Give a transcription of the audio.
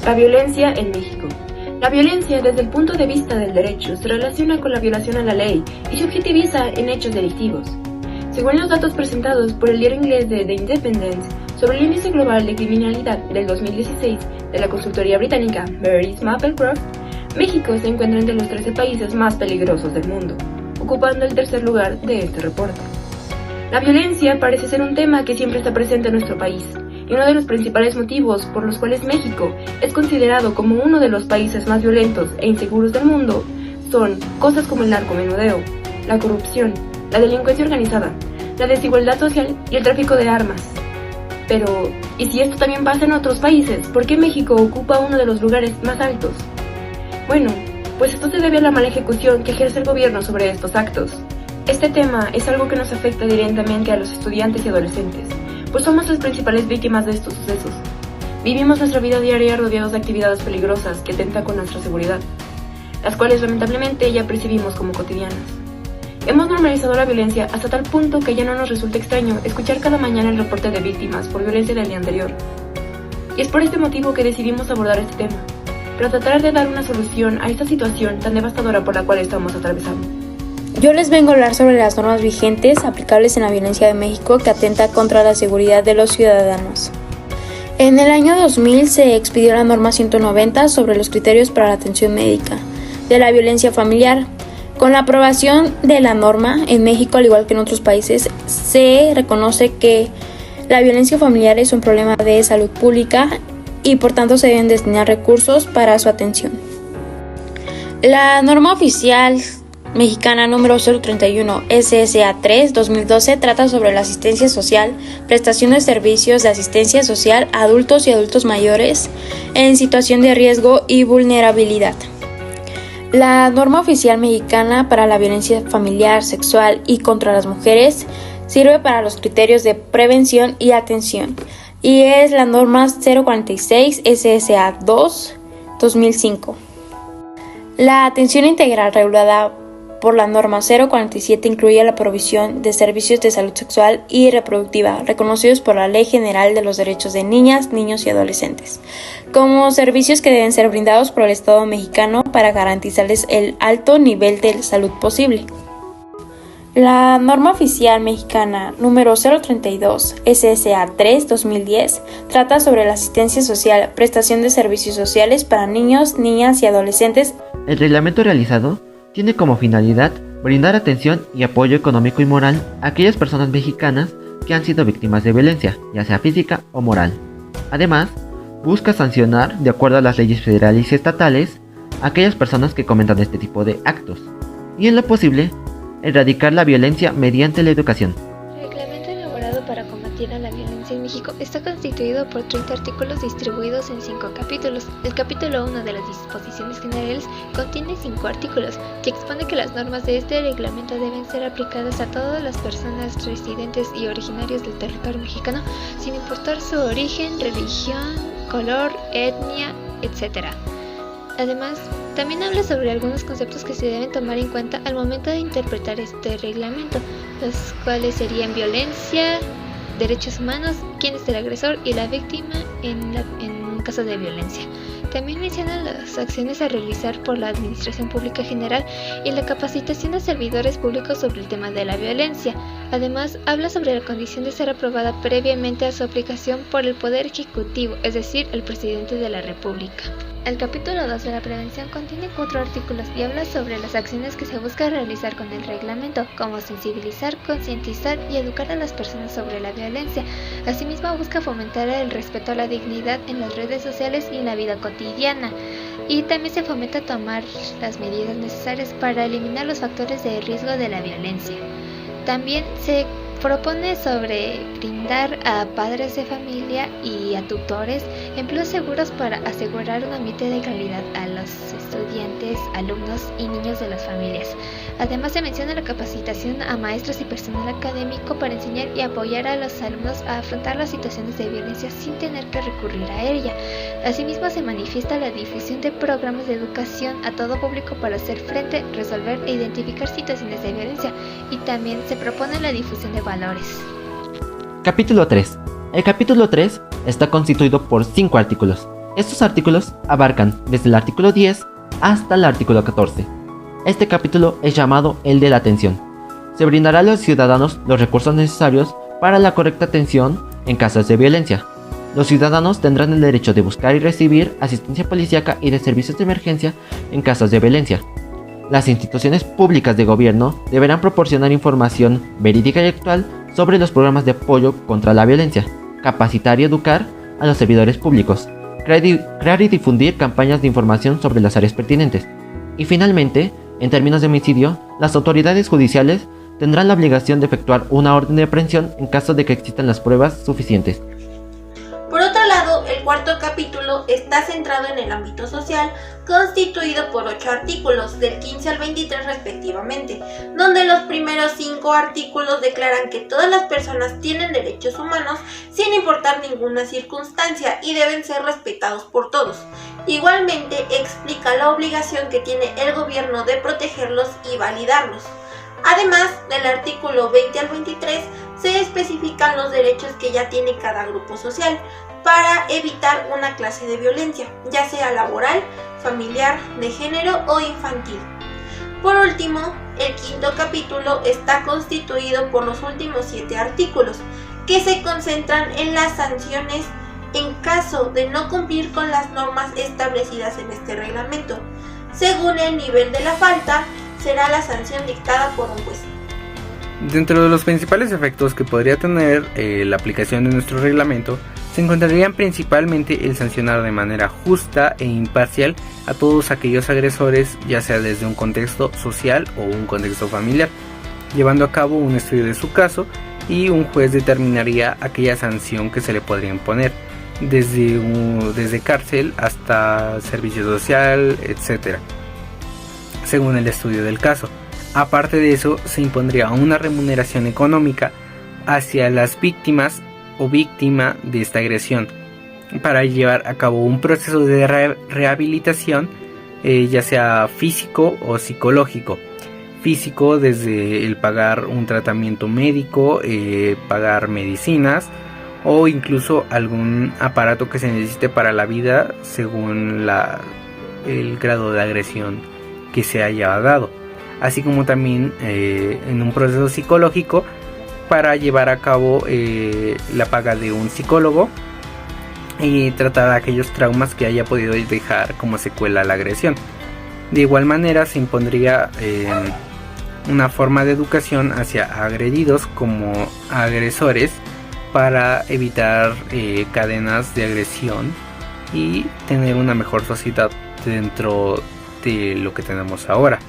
La violencia en México. La violencia, desde el punto de vista del derecho, se relaciona con la violación a la ley y se objetiviza en hechos delictivos. Según los datos presentados por el diario inglés de The Independent sobre el índice global de criminalidad del 2016 de la consultoría británica Mary's Maplecroft, México se encuentra entre los 13 países más peligrosos del mundo, ocupando el tercer lugar de este reporte. La violencia parece ser un tema que siempre está presente en nuestro país, y uno de los principales motivos por los cuales México es considerado como uno de los países más violentos e inseguros del mundo son cosas como el narcomenudeo, la corrupción, la delincuencia organizada, la desigualdad social y el tráfico de armas. Pero, ¿y si esto también pasa en otros países? ¿Por qué México ocupa uno de los lugares más altos? Bueno, pues esto se debe a la mala ejecución que ejerce el gobierno sobre estos actos. Este tema es algo que nos afecta directamente a los estudiantes y adolescentes, pues somos las principales víctimas de estos sucesos. Vivimos nuestra vida diaria rodeados de actividades peligrosas que atentan con nuestra seguridad, las cuales lamentablemente ya percibimos como cotidianas. Hemos normalizado la violencia hasta tal punto que ya no nos resulta extraño escuchar cada mañana el reporte de víctimas por violencia del día anterior. Y es por este motivo que decidimos abordar este tema, para tratar de dar una solución a esta situación tan devastadora por la cual estamos atravesando. Yo les vengo a hablar sobre las normas vigentes aplicables en la violencia de México que atenta contra la seguridad de los ciudadanos. En el año 2000 se expidió la norma 190 sobre los criterios para la atención médica de la violencia familiar. Con la aprobación de la norma, en México, al igual que en otros países, se reconoce que la violencia familiar es un problema de salud pública y por tanto se deben destinar recursos para su atención. La norma oficial mexicana número 031 SSA 3 2012 trata sobre la asistencia social, prestación de servicios de asistencia social a adultos y adultos mayores en situación de riesgo y vulnerabilidad. La norma oficial mexicana para la violencia familiar, sexual y contra las mujeres sirve para los criterios de prevención y atención y es la norma 046 SSA 2 2005. La atención integral regulada por la norma 047 incluye la provisión de servicios de salud sexual y reproductiva reconocidos por la Ley General de los Derechos de Niñas, Niños y Adolescentes, como servicios que deben ser brindados por el Estado mexicano para garantizarles el alto nivel de salud posible. La norma oficial mexicana número 032 SSA 3 2010 trata sobre la asistencia social, prestación de servicios sociales para niños, niñas y adolescentes. El reglamento realizado tiene como finalidad brindar atención y apoyo económico y moral a aquellas personas mexicanas que han sido víctimas de violencia, ya sea física o moral. Además, busca sancionar, de acuerdo a las leyes federales y estatales, a aquellas personas que cometan este tipo de actos, y en lo posible, erradicar la violencia mediante la educación. El reglamento elaborado para combatir a la violencia en México está constituido por 30 artículos distribuidos en 5 capítulos. El capítulo 1 de las disposiciones generales contiene 5 artículos que expone que las normas de este reglamento deben ser aplicadas a todas las personas residentes y originarias del territorio mexicano, sin importar su origen, religión, color, etnia, etc. Además, también habla sobre algunos conceptos que se deben tomar en cuenta al momento de interpretar este reglamento, los cuales serían violencia, derechos humanos, quién es el agresor y la víctima en un caso de violencia. También menciona las acciones a realizar por la Administración Pública General y la capacitación de servidores públicos sobre el tema de la violencia. Además, habla sobre la condición de ser aprobada previamente a su aplicación por el Poder Ejecutivo, es decir, el Presidente de la República. El capítulo 2 de la prevención contiene 4 artículos y habla sobre las acciones que se busca realizar con el reglamento, como sensibilizar, concientizar y educar a las personas sobre la violencia. Asimismo, busca fomentar el respeto a la dignidad en las redes sociales y en la vida cotidiana. Y también se fomenta tomar las medidas necesarias para eliminar los factores de riesgo de la violencia. También se propone sobre brindar a padres de familia y a tutores empleos seguros para asegurar un ambiente de calidad a los estudiantes estudiantes, alumnos y niños de las familias. Además se menciona la capacitación a maestros y personal académico para enseñar y apoyar a los alumnos a afrontar las situaciones de violencia sin tener que recurrir a ella. Asimismo se manifiesta la difusión de programas de educación a todo público para hacer frente, resolver e identificar situaciones de violencia, y también se propone la difusión de valores. Capítulo 3. El capítulo 3 está constituido por 5 artículos. Estos artículos abarcan desde el artículo 10 hasta el artículo 14. Este capítulo es llamado el de la atención. Se brindará a los ciudadanos los recursos necesarios para la correcta atención en casos de violencia. Los ciudadanos tendrán el derecho de buscar y recibir asistencia policíaca y de servicios de emergencia en casos de violencia. Las instituciones públicas de gobierno deberán proporcionar información verídica y actual sobre los programas de apoyo contra la violencia, capacitar y educar a los servidores públicos, crear y difundir campañas de información sobre las áreas pertinentes. Y finalmente, en términos de homicidio, las autoridades judiciales tendrán la obligación de efectuar una orden de aprehensión en caso de que existan las pruebas suficientes. Por otro lado, el cuarto capítulo está centrado en el ámbito social, constituido por 8 artículos, del 15 al 23 respectivamente, donde los primeros 5 artículos declaran que todas las personas tienen derechos humanos sin importar ninguna circunstancia y deben ser respetados por todos. Igualmente explica la obligación que tiene el gobierno de protegerlos y validarlos. Además, del artículo 20 al 23 se especifican los derechos que ya tiene cada grupo social para evitar una clase de violencia, ya sea laboral, familiar, de género o infantil. Por último, el quinto capítulo está constituido por los últimos 7 artículos, que se concentran en las sanciones en caso de no cumplir con las normas establecidas en este reglamento. Según el nivel de la falta, será la sanción dictada por un juez. Dentro de los principales efectos que podría tener la aplicación de nuestro reglamento, se encontrarían principalmente el sancionar de manera justa e imparcial a todos aquellos agresores, ya sea desde un contexto social o un contexto familiar, llevando a cabo un estudio de su caso, y un juez determinaría aquella sanción que se le podría imponer, desde cárcel hasta servicio social, etc., según el estudio del caso. Aparte de eso, se impondría una remuneración económica hacia las víctimas o víctima de esta agresión para llevar a cabo un proceso de rehabilitación, ya sea físico o psicológico. Físico, desde el pagar un tratamiento médico, pagar medicinas o incluso algún aparato que se necesite para la vida según el grado de agresión que se haya dado, así como también en un proceso psicológico para llevar a cabo la paga de un psicólogo y tratar aquellos traumas que haya podido dejar como secuela la agresión. De igual manera se impondría una forma de educación hacia agredidos como agresores para evitar cadenas de agresión y tener una mejor sociedad dentro de lo que tenemos ahora.